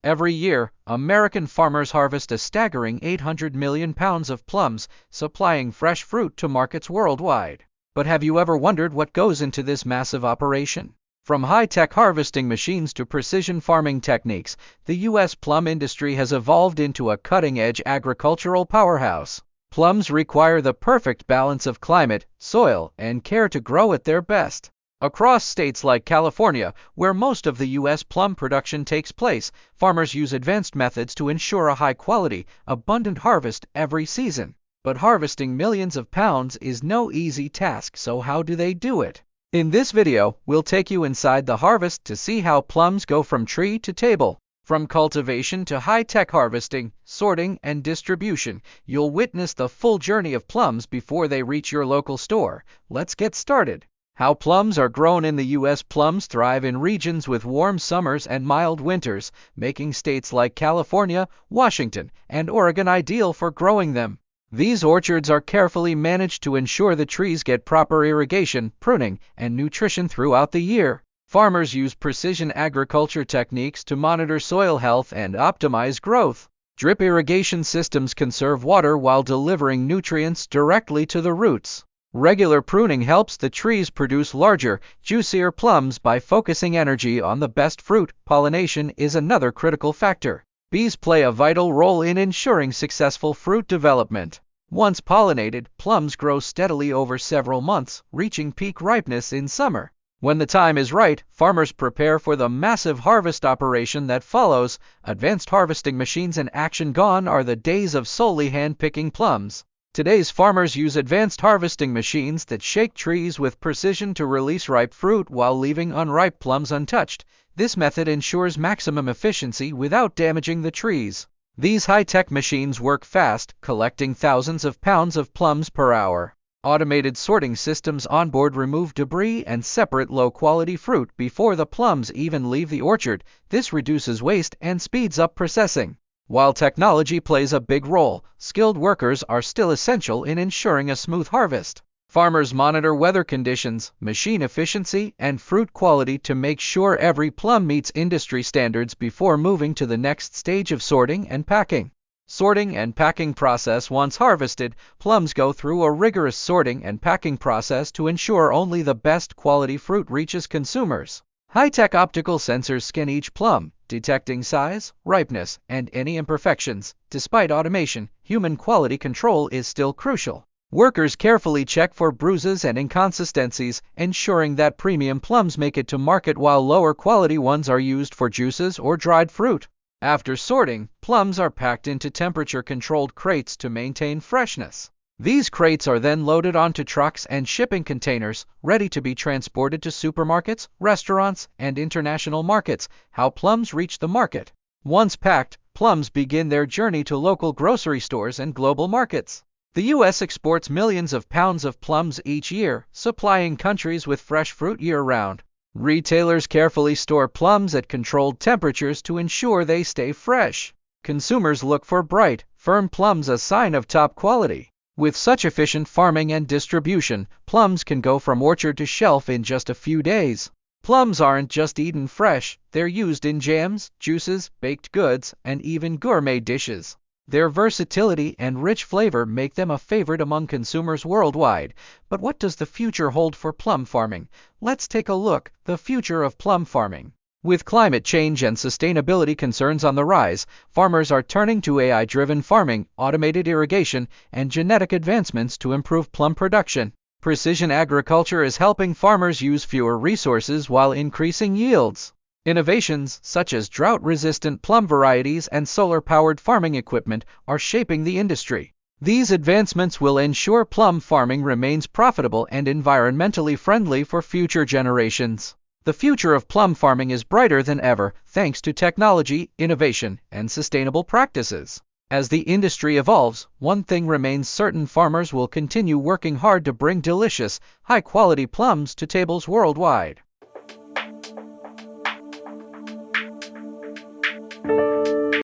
Every year, American farmers harvest a staggering 800 million pounds of plums, supplying fresh fruit to markets worldwide. But have you ever wondered what goes into this massive operation? From high-tech harvesting machines to precision farming techniques, the U.S. plum industry has evolved into a cutting-edge agricultural powerhouse. Plums require the perfect balance of climate, soil, and care to grow at their best. Across states like California, where most of the U.S. plum production takes place, farmers use advanced methods to ensure a high-quality, abundant harvest every season. But harvesting millions of pounds is no easy task, so how do they do it? In this video, we'll take you inside the harvest to see how plums go from tree to table. From cultivation to high-tech harvesting, sorting, and distribution, you'll witness the full journey of plums before they reach your local store. Let's get started. How plums are grown in the U.S. Plums thrive in regions with warm summers and mild winters, making states like California, Washington, and Oregon ideal for growing them. These orchards are carefully managed to ensure the trees get proper irrigation, pruning, and nutrition throughout the year. Farmers use precision agriculture techniques to monitor soil health and optimize growth. Drip irrigation systems conserve water while delivering nutrients directly to the roots. Regular pruning helps the trees produce larger, juicier plums by focusing energy on the best fruit. Pollination is another critical factor. Bees play a vital role in ensuring successful fruit development. Once pollinated, plums grow steadily over several months, reaching peak ripeness in summer. When the time is right, farmers prepare for the massive harvest operation that follows. Advanced harvesting machines in action. Gone are the days of solely hand-picking plums. Today's farmers use advanced harvesting machines that shake trees with precision to release ripe fruit while leaving unripe plums untouched. This method ensures maximum efficiency without damaging the trees. These high-tech machines work fast, collecting thousands of pounds of plums per hour. Automated sorting systems on board remove debris and separate low-quality fruit before the plums even leave the orchard. This reduces waste and speeds up processing. While technology plays a big role, skilled workers are still essential in ensuring a smooth harvest. Farmers monitor weather conditions, machine efficiency, and fruit quality to make sure every plum meets industry standards before moving to the next stage of sorting and packing. Sorting and packing process. Once harvested, plums go through a rigorous sorting and packing process to ensure only the best quality fruit reaches consumers. High-tech optical sensors scan each plum, detecting size, ripeness, and any imperfections. Despite automation, human quality control is still crucial. Workers carefully check for bruises and inconsistencies, ensuring that premium plums make it to market while lower quality ones are used for juices or dried fruit. After sorting, plums are packed into temperature-controlled crates to maintain freshness. These crates are then loaded onto trucks and shipping containers, ready to be transported to supermarkets, restaurants, and international markets. How plums reach the market. Once packed, plums begin their journey to local grocery stores and global markets. The U.S. exports millions of pounds of plums each year, supplying countries with fresh fruit year-round. Retailers carefully store plums at controlled temperatures to ensure they stay fresh. Consumers look for bright, firm plums, a sign of top quality. With such efficient farming and distribution, plums can go from orchard to shelf in just a few days. Plums aren't just eaten fresh, they're used in jams, juices, baked goods, and even gourmet dishes. Their versatility and rich flavor make them a favorite among consumers worldwide. But what does the future hold for plum farming? Let's take a look. The future of plum farming. With climate change and sustainability concerns on the rise, farmers are turning to AI-driven farming, automated irrigation, and genetic advancements to improve plum production. Precision agriculture is helping farmers use fewer resources while increasing yields. Innovations such as drought-resistant plum varieties and solar-powered farming equipment are shaping the industry. These advancements will ensure plum farming remains profitable and environmentally friendly for future generations. The future of plum farming is brighter than ever, thanks to technology, innovation, and sustainable practices. As the industry evolves, one thing remains certain: farmers will continue working hard to bring delicious, high-quality plums to tables worldwide.